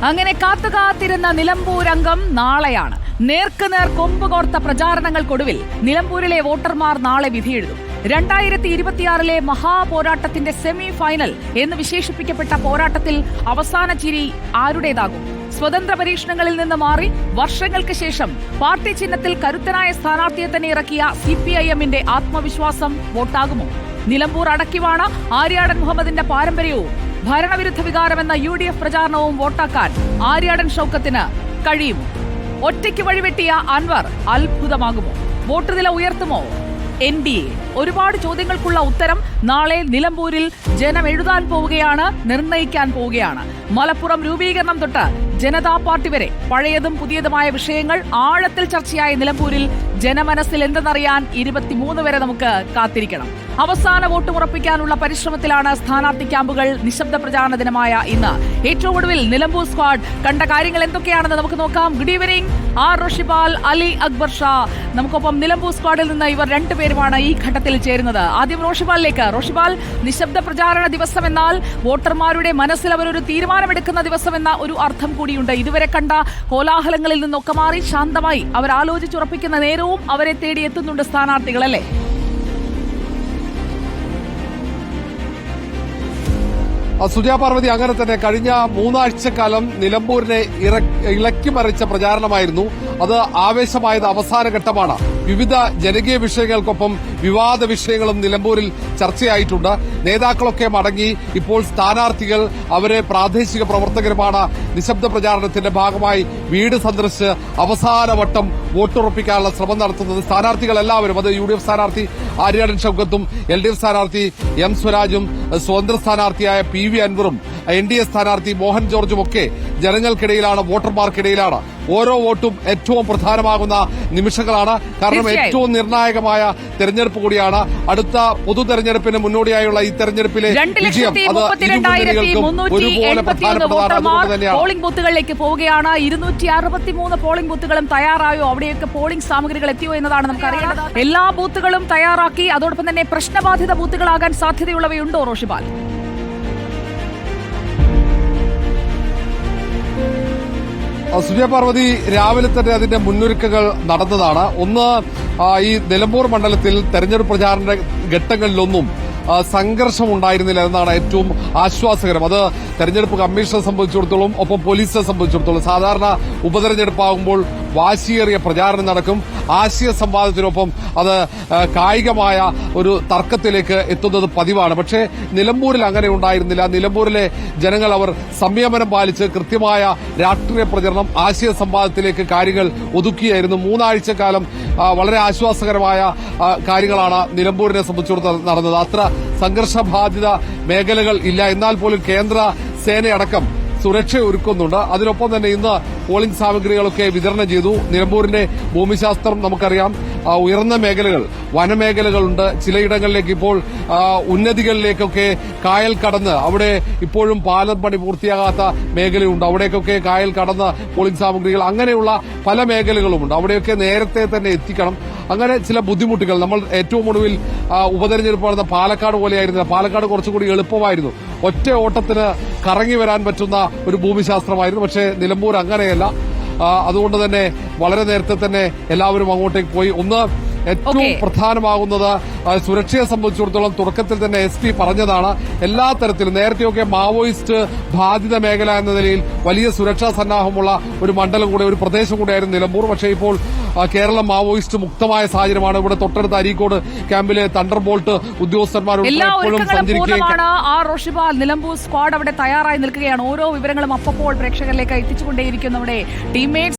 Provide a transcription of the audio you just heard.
അങ്ങനെ കാത്തുകാത്തിരുന്ന നിലമ്പൂർ അംഗം നാളെയാണ്. നേർക്കുനേർ കൊമ്പ് കോർത്ത പ്രചാരണങ്ങൾക്കൊടുവിൽ നിലമ്പൂരിലെ വോട്ടർമാർ നാളെ വിധിയെഴുതും. 2026 മഹാപോരാട്ടത്തിന്റെ സെമി ഫൈനൽ എന്ന് വിശേഷിപ്പിക്കപ്പെട്ട പോരാട്ടത്തിൽ അവസാന ചിരി ആരുടേതാകും? സ്വതന്ത്ര പരീക്ഷണങ്ങളിൽ നിന്ന് മാറി വർഷങ്ങൾക്ക് ശേഷം പാർട്ടി ചിഹ്നത്തിൽ കരുത്തനായ സ്ഥാനാർത്ഥിയെ തന്നെ ഇറക്കിയ CPIM-ന്റെ ആത്മവിശ്വാസം വോട്ടാകുമോ? നിലമ്പൂർ അടക്കിവാണ ആര്യാടൻ മുഹമ്മദിന്റെ പാരമ്പര്യവും ഭരണവിരുദ്ധ വികാരമെന്ന UDF പ്രചാരണവും വോട്ടാക്കാൻ ആര്യാടൻ ഷൗക്കത്തിന് കഴിയുമോ? ഒറ്റയ്ക്ക് വഴിവെട്ടിയ അൻവർ അത്ഭുതമാകുമോ? വോട്ട് നില ഉയർത്തുമോ NDA? ഒരുപാട് ചോദ്യങ്ങൾക്കുള്ള ഉത്തരം നാളെ നിലമ്പൂരിൽ ജനം എഴുതാൻ പോവുകയാണ്, നിർണയിക്കാൻ പോവുകയാണ്. മലപ്പുറം രൂപീകരണം തൊട്ട് ജനതാ പാർട്ടി വരെ പഴയതും പുതിയതുമായ വിഷയങ്ങൾ ആഴത്തിൽ ചർച്ചയായ നിലമ്പൂരിൽ ജനമനസ്സിൽ എന്തെന്നറിയാൻ 23 വരെ നമുക്ക് കാത്തിരിക്കണം. അവസാന വോട്ട് ഉറപ്പിക്കാനുള്ള പരിശ്രമത്തിലാണ് സ്ഥാനാർത്ഥി ക്യാമ്പുകൾ. നിശബ്ദ പ്രചാരണ ദിനമായ ഇന്ന് ഏറ്റവും ഒടുവിൽ നിലമ്പൂർ സ്ക്വാഡ് കണ്ട കാര്യങ്ങൾ എന്തൊക്കെയാണെന്ന് നമുക്ക് നോക്കാം. Good evening R. Roshipal, Ali Akbar Shah. നമുക്കൊപ്പം നിലമ്പൂർ സ്ക്വാഡിൽ നിന്ന് ഇവർ രണ്ടുപേരുമാണ് ഈ ഘട്ടത്തിൽ ചേരുന്നത്. ആദ്യം റോഷിപാലിലേക്ക്. റോഷിപാൽ, നിശബ്ദ പ്രചാരണ ദിവസം എന്നാൽ വോട്ടർമാരുടെ മനസ്സിൽ അവരൊരു തീരുമാനമെടുക്കുന്ന ദിവസമെന്ന ഒരു അർത്ഥം കൂടിയുണ്ട്. ഇതുവരെ കണ്ട കോലാഹലങ്ങളിൽ നിന്നൊക്കെ മാറി ശാന്തമായി അവർ ആലോചിച്ചുറപ്പിക്കുന്ന നേരവും അവരെ തേടി എത്തുന്നുണ്ട് സ്ഥാനാർത്ഥികൾ, അല്ലേ? സുജാ പാർവതി, അങ്ങനെ തന്നെ കഴിഞ്ഞ 3 ആഴ്ചക്കാലം നിലമ്പൂരിനെ ഇളക്കിമറിച്ച പ്രചാരണമായിരുന്നു. അത് ആവേശമായത് അവസാന ഘട്ടമാണ്. വിവിധ ജനകീയ വിഷയങ്ങൾക്കൊപ്പം വിവാദ വിഷയങ്ങളും നിലമ്പൂരിൽ ചർച്ചയായിട്ടുണ്ട്. നേതാക്കളൊക്കെ മടങ്ങി. ഇപ്പോൾ സ്ഥാനാർത്ഥികൾ, അവരെ പ്രാദേശിക പ്രവർത്തകരുമാണ് നിശബ്ദ പ്രചാരണത്തിന്റെ ഭാഗമായി വീട് സന്ദർശിച്ച് അവസാന വട്ടം വോട്ടുറപ്പിക്കാനുള്ള ശ്രമം നടത്തുന്നത്. സ്ഥാനാർത്ഥികൾ എല്ലാവരും, അത് UDF സ്ഥാനാർത്ഥി ആര്യാടൻ ഷൗക്കത്തും LDF സ്ഥാനാർത്ഥി M. സ്വരാജും സ്വതന്ത്ര സ്ഥാനാർത്ഥിയായ PV അൻവറും NDA സ്ഥാനാർത്ഥി മോഹൻ ജോർജും ഒക്കെ ജനങ്ങൾക്കിടയിലാണ്, വോട്ടർമാർക്കിടയിലാണ്. ഓരോ വോട്ടും ഏറ്റവും പ്രധാനമാകുന്ന നിമിഷങ്ങളാണ്. കാരണം ഏറ്റവും നിർണായകമായ തെരഞ്ഞെടുപ്പ് കൂടിയാണ്. അടുത്ത പൊതു തെരഞ്ഞെടുപ്പിന് മുന്നോടിയായുള്ള ഈ തെരഞ്ഞെടുപ്പിലെ വിജയം അത് ഒരുപോലെ പ്രധാനപ്പെട്ടതാണ്. പോളിംഗ് ബൂത്തുകളിലേക്ക് പോവുകയാണ്. 263 പോളിംഗ് ബൂത്തുകളും തയ്യാറായോ? അവിടെയൊക്കെ പോളിംഗ് സാമഗ്രികൾ എത്തിയോ എന്നതാണ് നമുക്കറിയേണ്ടത്. എല്ലാ ബൂത്തുകളും തയ്യാറാക്കി. അതോടൊപ്പം തന്നെ പ്രശ്നബാധിത ബൂത്തുകളാകാൻ സാധ്യതയുള്ളവയുണ്ടോ റോഷിപാൽ? സുജയ പാർവതി, രാവിലെ തന്നെ അതിന്റെ മുന്നൊരുക്കങ്ങൾ നടന്നതാണ്. ഒന്ന്, ഈ നിലമ്പൂർ മണ്ഡലത്തിൽ തെരഞ്ഞെടുപ്പ് പ്രചാരണ ഘട്ടങ്ങളിലൊന്നും സംഘർഷമുണ്ടായിരുന്നില്ല എന്നതാണ് ഏറ്റവും ആശ്വാസകരം. അത് തെരഞ്ഞെടുപ്പ് കമ്മീഷനെ സംബന്ധിച്ചിടത്തോളം, ഒപ്പം പോലീസിനെ സംബന്ധിച്ചിടത്തോളം. സാധാരണ ഉപതെരഞ്ഞെടുപ്പാകുമ്പോൾ വാശിയേറിയ പ്രചാരണം നടക്കും. ആശയ സംവാദത്തിനൊപ്പം അത് കായികമായ ഒരു തർക്കത്തിലേക്ക് എത്തുന്നത് പതിവാണ്. പക്ഷേ നിലമ്പൂരിൽ അങ്ങനെ ഉണ്ടായിരുന്നില്ല. നിലമ്പൂരിലെ ജനങ്ങൾ അവർ സംയമനം പാലിച്ച് കൃത്യമായ രാഷ്ട്രീയ പ്രചരണം, ആശയ സംവാദത്തിലേക്ക് കാര്യങ്ങൾ ഒതുക്കിയായിരുന്നു. 3 ആഴ്ചക്കാലം വളരെ ആശ്വാസകരമായ കാര്യങ്ങളാണ് നിലമ്പൂരിനെ സംബന്ധിച്ചിടത്തോളം നടന്നത്. അത്ര സംഘർഷബാധിത മേഖലകൾ ഇല്ല. എന്നാൽ പോലും കേന്ദ്ര സേനയടക്കം സുരക്ഷ ഒരുക്കുന്നുണ്ട്. അതിനൊപ്പം തന്നെ ഇന്ന് പോളിംഗ് സാമഗ്രികളൊക്കെ വിതരണം ചെയ്തു. നിലമ്പൂരിന്റെ ഭൂമിശാസ്ത്രം നമുക്കറിയാം. ഉയർന്ന മേഖലകൾ, വനമേഖലകളുണ്ട്. ചിലയിടങ്ങളിലേക്ക് ഇപ്പോൾ ഉന്നതികളിലേക്കൊക്കെ കായൽ കടന്ന്, അവിടെ ഇപ്പോഴും പാലം പണി പൂർത്തിയാകാത്ത മേഖലയുണ്ട്. അവിടേക്കൊക്കെ കായൽ കടന്ന പോളിംഗ് സാമഗ്രികൾ, അങ്ങനെയുള്ള പല മേഖലകളുമുണ്ട്. അവിടെയൊക്കെ നേരത്തെ തന്നെ എത്തിക്കണം. അങ്ങനെ ചില ബുദ്ധിമുട്ടുകൾ. നമ്മൾ ഏറ്റവും ഒടുവിൽ ഉപതെരഞ്ഞെടുപ്പ് നടന്ന പാലക്കാട് പോലെയായിരുന്നില്ല. പാലക്കാട് കുറച്ചുകൂടി എളുപ്പമായിരുന്നു. ഒറ്റ ഓട്ടത്തിന് കറങ്ങി വരാൻ പറ്റുന്ന ഒരു ഭൂമിശാസ്ത്രമായിരുന്നു. പക്ഷേ നിലമ്പൂർ അങ്ങനെയല്ല. അതുകൊണ്ട് തന്നെ വളരെ നേരത്തെ തന്നെ എല്ലാവരും അങ്ങോട്ടേക്ക് പോയി. ഒന്ന്, ഏറ്റവും പ്രധാനമാകുന്നത് സുരക്ഷയെ സംബന്ധിച്ചിടത്തോളം തുടക്കത്തിൽ തന്നെ SP പറഞ്ഞതാണ്. എല്ലാ തരത്തിലും നേരത്തെയൊക്കെ മാവോയിസ്റ്റ് ബാധിത മേഖല എന്ന നിലയിൽ വലിയ സുരക്ഷാ സന്നാഹമുള്ള ഒരു മണ്ഡലം കൂടെ, ഒരു പ്രദേശം കൂടെയായിരുന്നു നിലമ്പൂർ. പക്ഷേ ഇപ്പോൾ കേരളം മാവോയിസ്റ്റ് മുക്തമായ സാഹചര്യമാണ്. ഇവിടെ തൊട്ടടുത്ത അരീക്കോട് ക്യാമ്പിലെ തണ്ടർ ബോൾട്ട് ഉദ്യോഗസ്ഥന്മാരും എപ്പോഴും സഞ്ചരിക്കുകയാണ്. റോഷിപാൽ, നിലമ്പൂർ സ്ക്വാഡ് അവിടെ തയ്യാറായി നിൽക്കുകയാണ്. ഓരോ വിവരങ്ങളും അപ്പോൾ പ്രേക്ഷകരിലേക്ക് എത്തിച്ചുകൊണ്ടേയിരിക്കും നമ്മുടെ ടീംമേറ്റ്സ്.